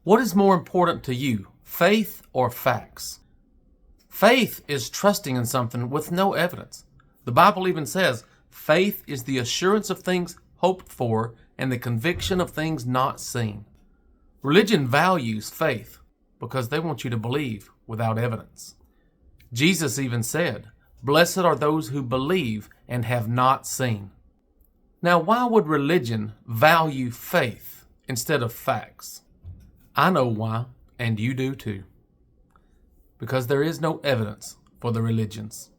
What is more important to you, faith or facts? Faith is trusting in something with no evidence. The Bible even says, faith is the assurance of things hoped for and the conviction of things not seen. Religion values faith because they want you to believe without evidence. Jesus even said, "Blessed are those who believe and have not seen." Now, why would religion value faith instead of facts? I know why, and you do too. Because there is no evidence for the religions.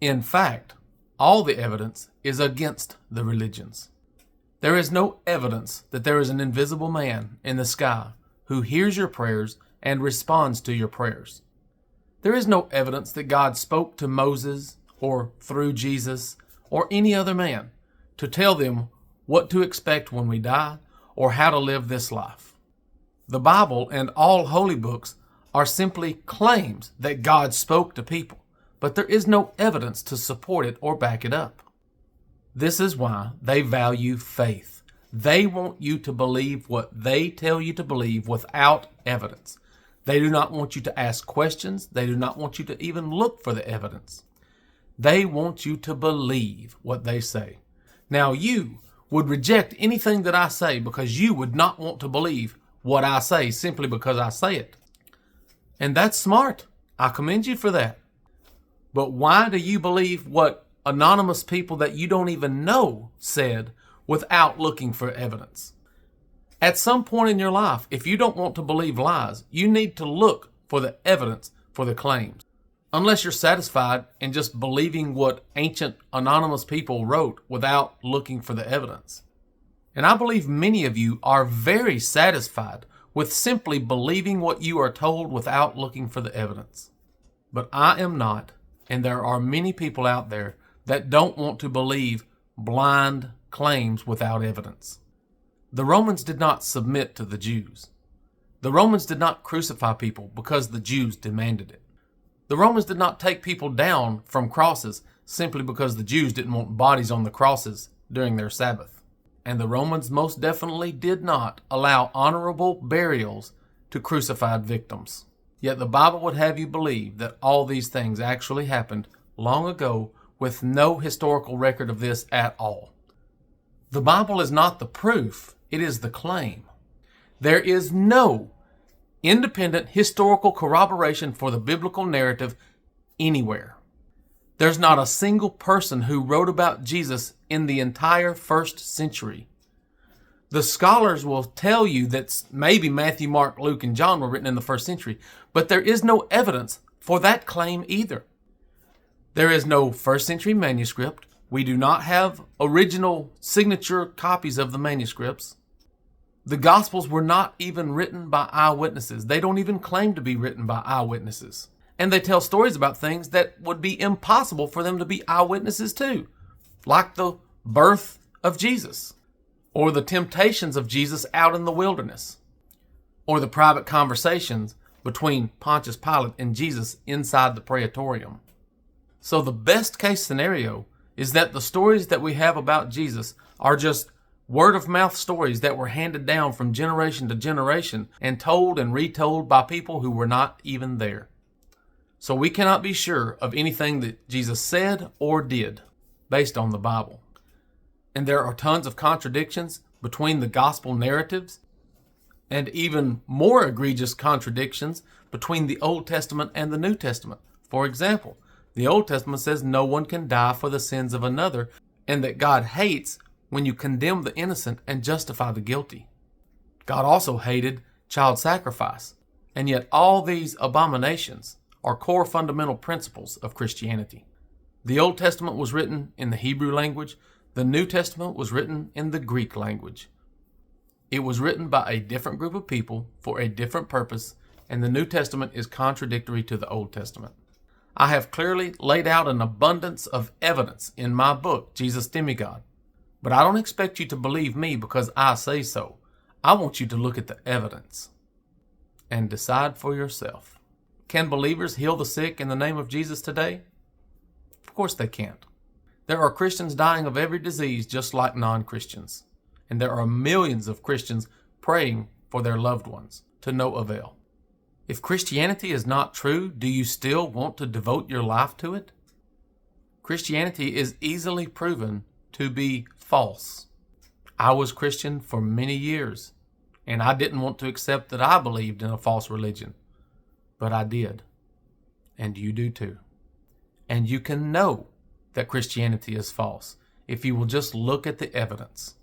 In fact, all the evidence is against the religions. There is no evidence that there is an invisible man in the sky who hears your prayers and responds to your prayers. There is no evidence that God spoke to Moses or through Jesus or any other man to tell them what to expect when we die or how to live this life. The Bible and all holy books are simply claims that God spoke to people, but there is no evidence to support it or back it up. This is why they value faith. They want you to believe what they tell you to believe without evidence. They do not want you to ask questions. They do not want you to even look for the evidence. They want you to believe what they say. Now, you would reject anything that I say because you would not want to believe what I say simply because I say it. And that's smart. I commend you for that. But why do you believe what anonymous people that you don't even know said without looking for evidence? At some point in your life, if you don't want to believe lies, you need to look for the evidence for the claims. Unless you're satisfied in just believing what ancient anonymous people wrote without looking for the evidence. And I believe many of you are very satisfied with simply believing what you are told without looking for the evidence. But I am not, and there are many people out there that don't want to believe blind claims without evidence. The Romans did not submit to the Jews. The Romans did not crucify people because the Jews demanded it. The Romans did not take people down from crosses simply because the Jews didn't want bodies on the crosses during their Sabbath. And the Romans most definitely did not allow honorable burials to crucified victims. Yet the Bible would have you believe that all these things actually happened long ago with no historical record of this at all. The Bible is not the proof, it is the claim. There is no independent historical corroboration for the biblical narrative anywhere. There's not a single person who wrote about Jesus in the entire first century. The scholars will tell you that maybe Matthew, Mark, Luke, and John were written in the first century, but there is no evidence for that claim either. There is no first century manuscript. We do not have original signature copies of the manuscripts. The Gospels were not even written by eyewitnesses. They don't even claim to be written by eyewitnesses. And they tell stories about things that would be impossible for them to be eyewitnesses to, like the birth of Jesus, or the temptations of Jesus out in the wilderness, or the private conversations between Pontius Pilate and Jesus inside the praetorium. So the best case scenario is that the stories that we have about Jesus are just word-of-mouth stories that were handed down from generation to generation and told and retold by people who were not even there. So we cannot be sure of anything that Jesus said or did based on the Bible. And there are tons of contradictions between the gospel narratives, and even more egregious contradictions between the Old Testament and the New Testament. For example, the Old Testament says no one can die for the sins of another, and that God hates when you condemn the innocent and justify the guilty. God also hated child sacrifice, and yet all these abominations are core fundamental principles of Christianity. The Old Testament was written in the Hebrew language. The New Testament was written in the Greek language. It was written by a different group of people for a different purpose, and the New Testament is contradictory to the Old Testament. I have clearly laid out an abundance of evidence in my book, Jesus Demigod. But I don't expect you to believe me because I say so. I want you to look at the evidence and decide for yourself. Can believers heal the sick in the name of Jesus today? Of course they can't. There are Christians dying of every disease just like non-Christians. And there are millions of Christians praying for their loved ones. to no avail. If Christianity is not true, do you still want to devote your life to it? Christianity is easily proven to be false. I was Christian for many years, and I didn't want to accept that I believed in a false religion, but I did, and you do too. And you can know that Christianity is false if you will just look at the evidence.